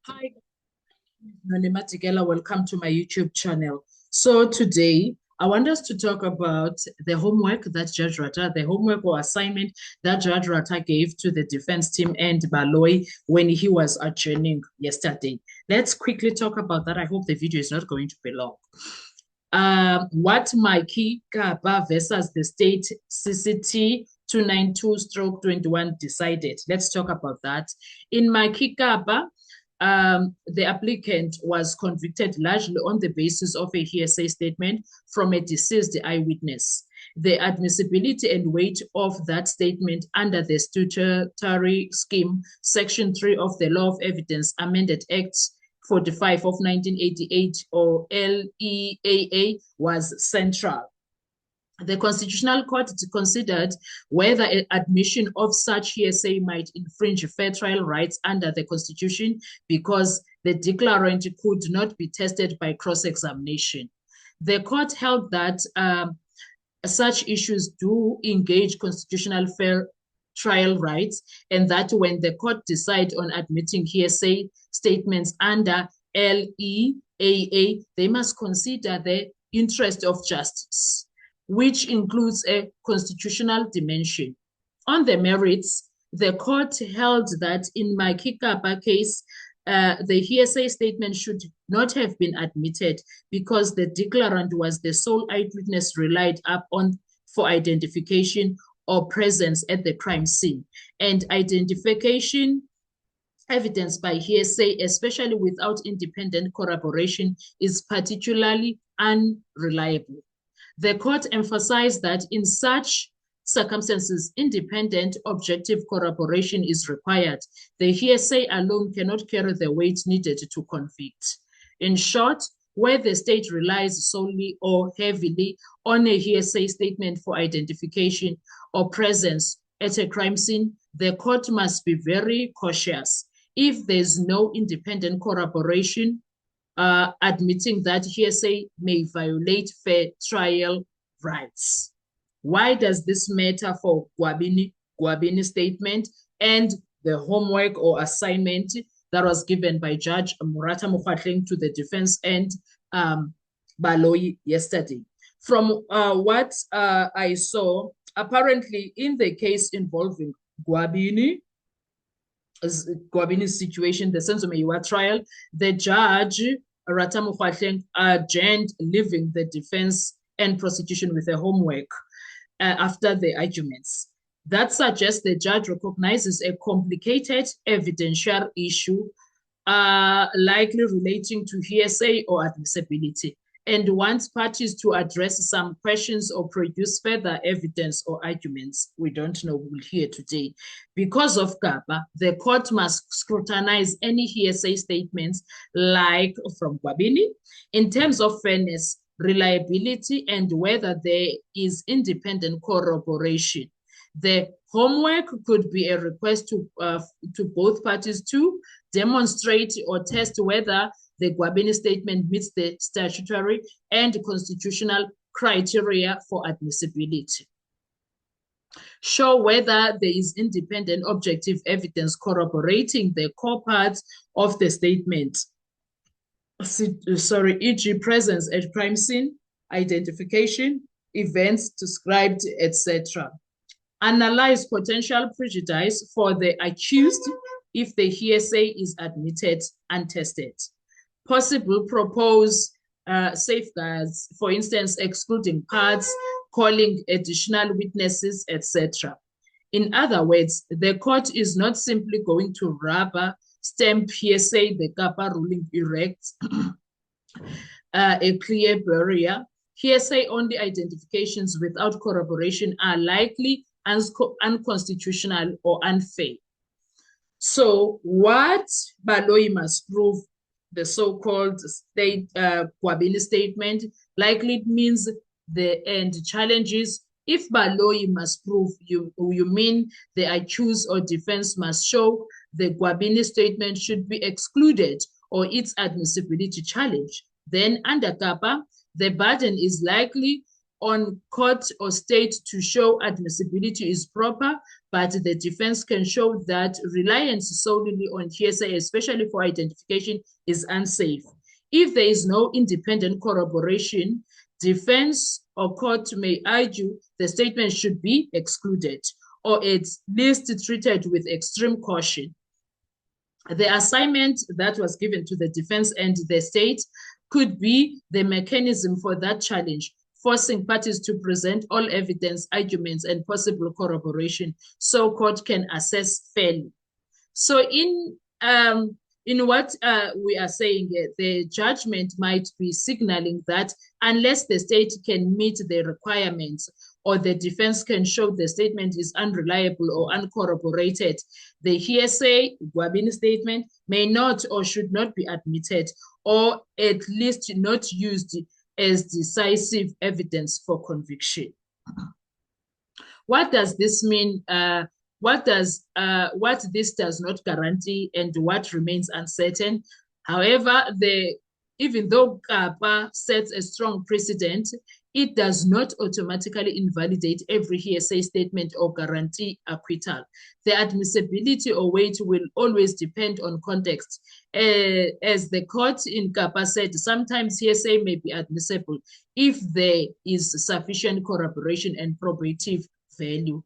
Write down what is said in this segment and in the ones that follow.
Hi, Nonima Tigela. Welcome to my YouTube channel. So today, I want us to talk about the homework that Judge Rata, the homework or assignment that Judge Rata gave to the defense team and Baloy when he was adjourning yesterday. Let's quickly talk about that. I hope the video is not going to be long. What Mikey Kapa versus the state CCT 292/21 decided. Let's talk about that. In Mikey Kapa, the applicant was convicted largely on the basis of a hearsay statement from a deceased eyewitness. The admissibility and weight of that statement under the statutory scheme, Section 3 of the Law of Evidence Amended Act 45 of 1988, or LEAA, was central. The Constitutional Court considered whether admission of such hearsay might infringe fair trial rights under the Constitution because the declarant could not be tested by cross-examination. The court held that such issues do engage constitutional fair trial rights, and that when the court decide on admitting hearsay statements under LEAA, they must consider the interest of justice, which includes a constitutional dimension. On the merits, the court held that in Mikey Kapa case, the hearsay statement should not have been admitted because the declarant was the sole eyewitness relied upon for identification or presence at the crime scene. And identification evidence by hearsay, especially without independent corroboration, is particularly unreliable. The court emphasized that in such circumstances, independent objective corroboration is required. The hearsay alone cannot carry the weight needed to convict. In short, where the state relies solely or heavily on a hearsay statement for identification or presence at a crime scene, the court must be very cautious. If there's no independent corroboration, admitting that hearsay may violate fair trial rights. Why does this matter for Gwabini's statement and the homework or assignment that was given by Judge Murata Mokhatleng to the defense and Baloyi yesterday? From what I saw, apparently in the case involving Gwabini's situation, the Senzo trial, the judge, Rata Mokhatleng, adjourned, leaving the defense and prosecution with a homework after the arguments. That suggests the judge recognizes a complicated evidential issue, likely relating to hearsay or admissibility, and wants parties to address some questions or produce further evidence or arguments. We don't know, we'll hear today. Because of Kapa, the court must scrutinize any hearsay statements like from Gwabini in terms of fairness, reliability, and whether there is independent corroboration. The homework could be a request to both parties to demonstrate or test whether the Gwabini statement meets the statutory and constitutional criteria for admissibility. Show whether there is independent objective evidence corroborating the core parts of the statement. E.g. presence at crime scene, identification, events described, etc. Analyze potential prejudice for the accused if the hearsay is admitted untested. Possible propose safeguards, for instance, excluding parts, calling additional witnesses, etc. In other words, the court is not simply going to rubber stamp hearsay the Kapa ruling erects a clear barrier. Hearsay only identifications without corroboration are likely unconstitutional or unfair. So what Baloyi must prove, the so-called state Gwabini statement, likely means the end challenges. If Baloyi must prove, you mean the accused or defense must show the Gwabini statement should be excluded or its admissibility challenged. Then under Kapa, the burden is likely on court or state to show admissibility is proper but the defense can show that reliance solely on hearsay, especially for identification, is unsafe. If there is no independent corroboration, defense or court may argue the statement should be excluded or at least treated with extreme caution. The assignment that was given to the defense and the state could be the mechanism for that challenge, forcing parties to present all evidence, arguments, and possible corroboration so court can assess fairly. So in what we are saying, the judgment might be signaling that unless the state can meet the requirements or the defense can show the statement is unreliable or uncorroborated, the hearsay Gwabini statement may not or should not be admitted, or at least not used as decisive evidence for conviction. What does this mean? What this does not guarantee and what remains uncertain. However, even though CAPA sets a strong precedent, it does not automatically invalidate every hearsay statement or guarantee acquittal. The admissibility or weight will always depend on context. As the court in CAPA said, sometimes hearsay may be admissible if there is sufficient corroboration and probative value.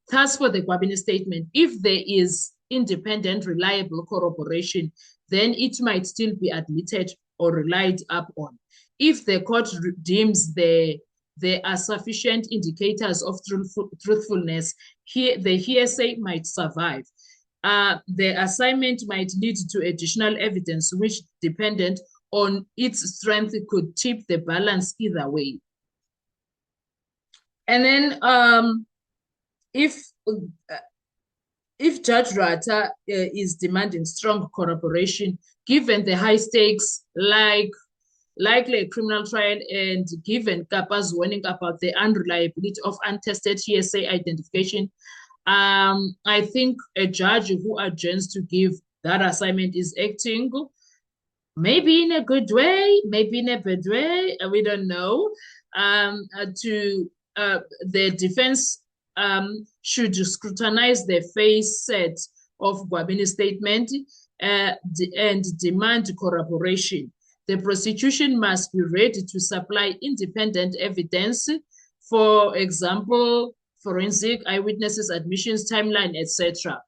Thus, for the Gwabini statement, if there is independent, reliable corroboration, then it might still be admitted or relied upon. If the court deems there are sufficient indicators of truthfulness, the hearsay might survive. The assignment might lead to additional evidence which, dependent on its strength, could tip the balance either way. And then if Judge Rata is demanding strong corroboration, given the high stakes, likely a criminal trial, and given CAPA's warning about the unreliability of untested hearsay identification, I think a judge who adjourns to give that assignment is acting maybe in a good way, maybe in a bad way, we don't know. The defense should scrutinize the face set of Gwabini's statement and demand corroboration. The prosecution must be ready to supply independent evidence, for example, forensic eyewitnesses, admissions, timeline, etc.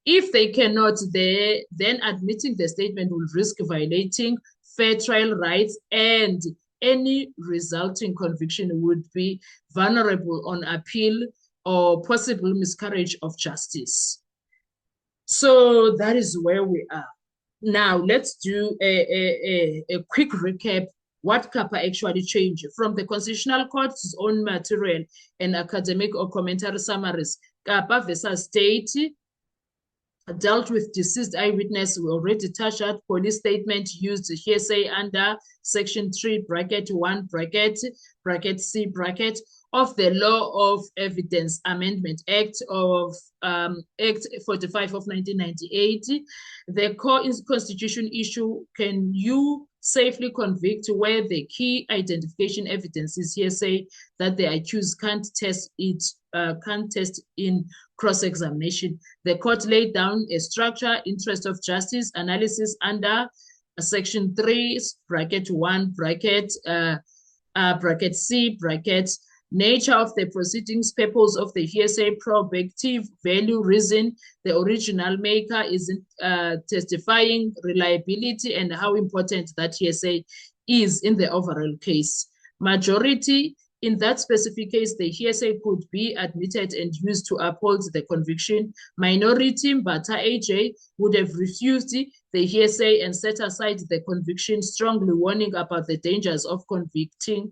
If they cannot, then admitting the statement will risk violating fair trial rights, and any resulting conviction would be vulnerable on appeal or possible miscarriage of justice. So that is where we are. Now, let's do a quick recap what CAPA actually changed. From the Constitutional Court's own material and academic or commentary summaries, CAPA versus State dealt with deceased eyewitness. We already touched on police statement used hearsay under Section 3, bracket 1, bracket C, bracket of the Law of Evidence Amendment Act of Act 45 of 1998. The core constitution issue: can you safely convict where the key identification evidence is hearsay that the accused can't test in cross-examination? The court laid down a structure, interest of justice analysis under Section 3, bracket 1, bracket C, bracket nature of the proceedings, purpose of the hearsay, probative value, reason the original maker isn't testifying, reliability, and how important that hearsay is in the overall case. Majority: in that specific case, the hearsay could be admitted and used to uphold the conviction. Minority: Mbata AJ would have refused the hearsay and set aside the conviction, strongly warning about the dangers of convicting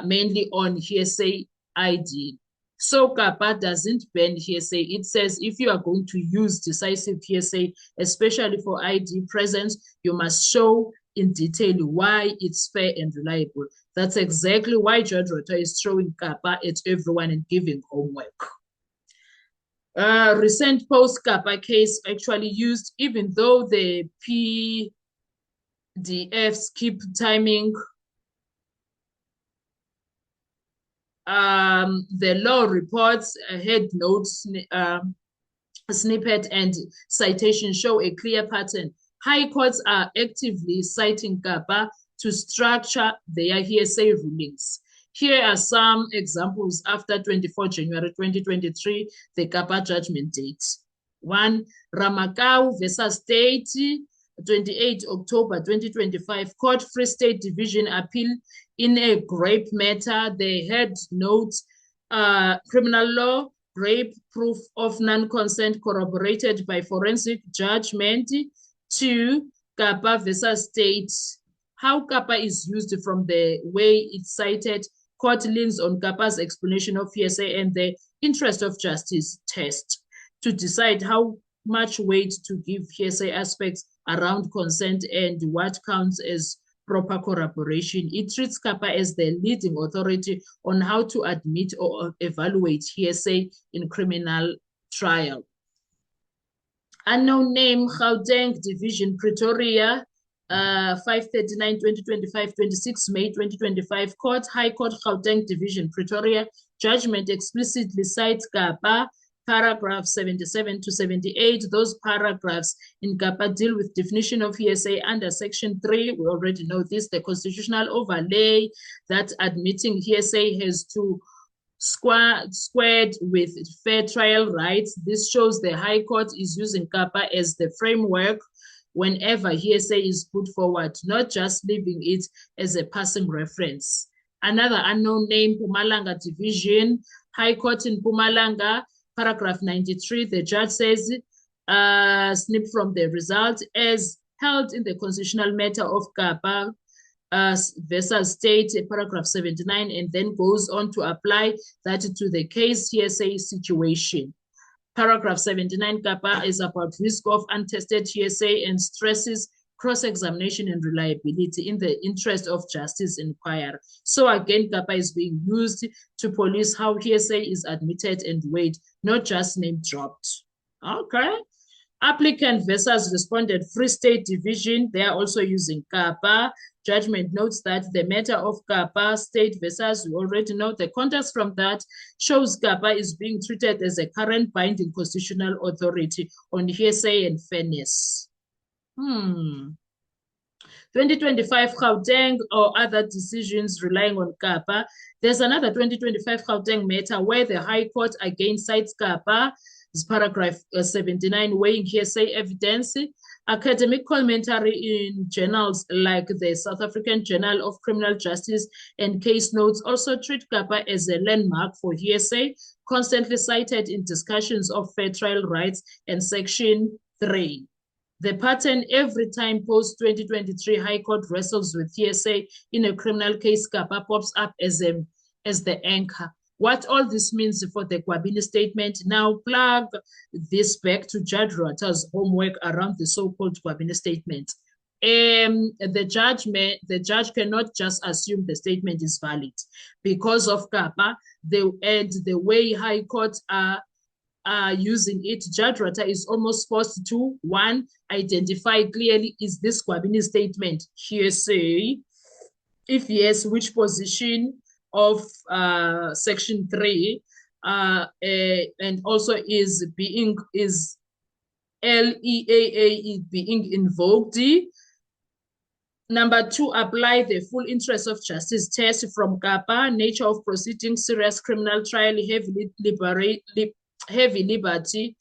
mainly on hearsay ID. So CAPA doesn't ban hearsay. It says if you are going to use decisive hearsay, especially for ID presence, you must show in detail why it's fair and reliable. That's exactly why Judge Rota is throwing CAPA at everyone and giving homework. Recent post-CAPA case actually used, even though the PDFs keep timing The law reports, head notes, snippet and citation show a clear pattern. High courts are actively citing Kapa to structure their hearsay rulings. Here are some examples after 24 January 2023, the Kapa judgment date. 1. Ramakau versus State, 28 October 2025, Court Free State Division appeal in a grape matter. The head notes, criminal law, grape proof of non-consent corroborated by forensic judgment. 2. Kapa versus State. How Kapa is used from the way it's cited. Court leans on Kapa's explanation of hearsay and the interest of justice test to decide how much weight to give hearsay aspects around consent and what counts as proper corroboration. It treats Kapa as the leading authority on how to admit or evaluate hearsay in criminal trial. Unknown name, Gauteng Division, Pretoria, 5/39/2025, 26 May 2025, Court, High Court, Gauteng Division, Pretoria. Judgment explicitly cites Kapa, paragraph 77 to 78. Those paragraphs in Kapa deal with definition of hearsay under section 3. We already know this, the constitutional overlay that admitting hearsay has to squared with fair trial rights. This shows the High Court is using Kapa as the framework whenever hearsay is put forward, not just leaving it as a passing reference. Another unknown name, Mpumalanga Division, High Court in Mpumalanga, paragraph 93, the judge says, snip from the result, as held in the constitutional matter of Kapa versus State, paragraph 79, and then goes on to apply that to the case hearsay situation. Paragraph 79, Kapa is about risk of untested hearsay and stresses cross-examination and reliability in the interest of justice inquiry. So again, Kapa is being used to police how hearsay is admitted and weighed, not just name dropped. Okay. Applicant versus respondent, Free State Division, they are also using Kapa. Judgment notes that the matter of Kapa, State versus, we already know the context from that, shows Kapa is being treated as a current binding constitutional authority on hearsay and fairness. 2025 Gauteng or other decisions relying on Kapa. There's another 2025 Gauteng matter where the High Court again cites Kapa, paragraph 79, weighing hearsay evidence. Academic commentary in journals like the South African Journal of Criminal Justice and case notes also treat Kapa as a landmark for hearsay, constantly cited in discussions of fair trial rights and section 3. The pattern every time post-2023 High Court wrestles with hearsay in a criminal case, Kapa pops up as the anchor. What all this means for the Gwabini statement, now plug this back to Judge Rata's homework around the so-called Gwabini statement. The judge cannot just assume the statement is valid. Because of Kapa, the way High Courts are using it, Judge Rata is almost forced to, 1, identify clearly, is this Gwabini statement hearsay? If yes, which position of section 3 and also is LEAA being invoked. Number 2, apply the full interest of justice test from Kapa, nature of proceeding, serious criminal trial, heavy liberty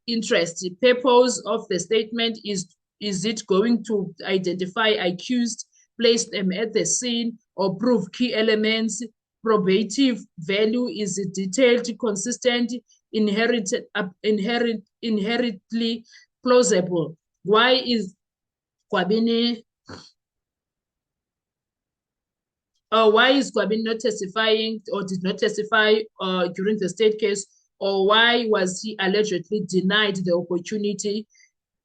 interest. Purpose of the statement is it going to identify accused, place them at the scene, or prove key elements? Probative value, is it detailed, consistent, inherently plausible? Why is Gwabini not testifying or did not testify during the state case? Or why was he allegedly denied the opportunity,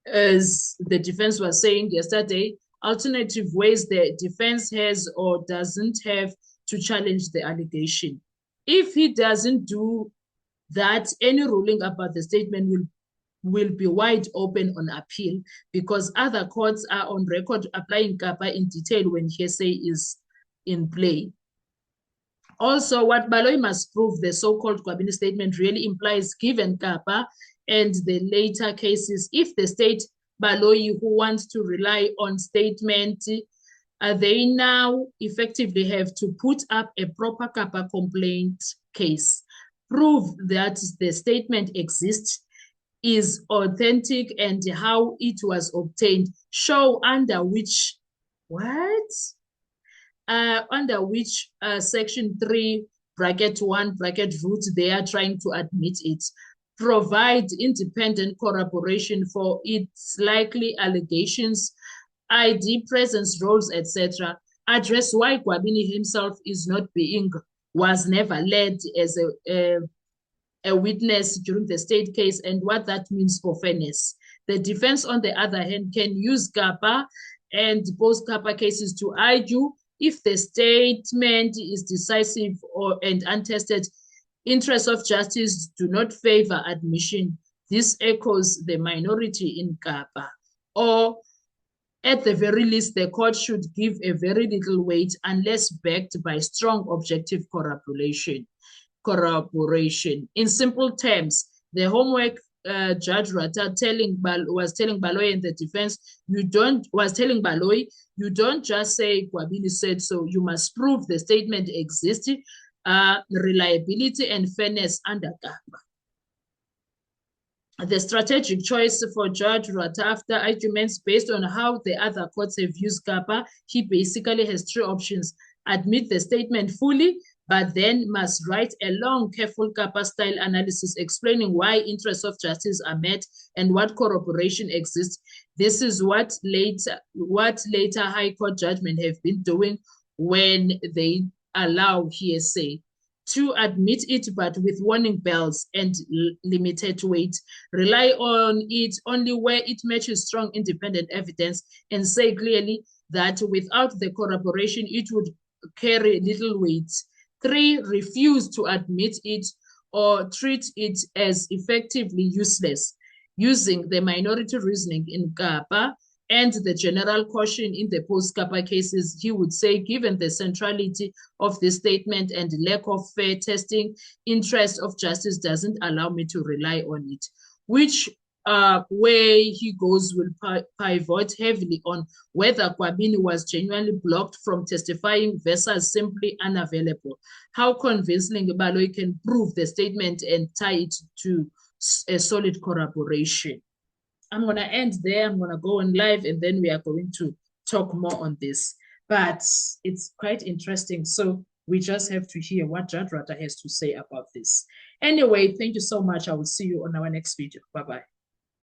as the defense was saying yesterday? Alternative ways the defense has or doesn't have to challenge the allegation. If he doesn't do that, any ruling about the statement will be wide open on appeal, because other courts are on record applying Kapa in detail when hearsay is in play. Also, what Baloyi must prove, the so-called Gwabini statement really implies, given Kapa and the later cases, if the state Baloyi who wants to rely on statement, they now effectively have to put up a proper Kapa complaint case, prove that the statement exists, is authentic, and how it was obtained, show under which, what? Under which section 3 bracket 1 bracket root they are trying to admit it, provide independent corroboration for its likely allegations, ID presence roles, etc., address why Gwabini himself was never led as a witness during the state case, and what that means for fairness. The defense, on the other hand, can use Kapa and post-Kapa cases to argue if the statement is decisive and untested, interests of justice do not favor admission. This echoes the minority in Kapa. Or at the very least, the court should give a very little weight unless backed by strong objective corroboration. In simple terms, the homework Judge Ratta was telling Baloyi and the defense, you don't just say Gwabini said so, you must prove the statement exists, reliability and fairness under Kapa. The strategic choice for Judge Ratta after arguments based on how the other courts have used Kapa, he basically has 3 options: admit the statement fully, but then must write a long, careful Kapa-style analysis explaining why interests of justice are met and what corroboration exists. This is what later High Court judgment have been doing when they allow hearsay. To admit it, but with warning bells and limited weight. Rely on it only where it matches strong independent evidence, and say clearly that without the corroboration, it would carry little weight. 3, refuse to admit it or treat it as effectively useless, using the minority reasoning in Kapa and the general caution in the post-Kapa cases. He would say, given the centrality of this statement and lack of fair testing, interest of justice doesn't allow me to rely on it. Which way he goes will pivot heavily on whether Gwabini was genuinely blocked from testifying versus simply unavailable. How convincingly Baloyi can prove the statement and tie it to a solid corroboration. I'm going to end there. I'm going to go on live, and then we are going to talk more on this. But it's quite interesting. So we just have to hear what Judge Ratta has to say about this. Anyway, thank you so much. I will see you on our next video. Bye-bye.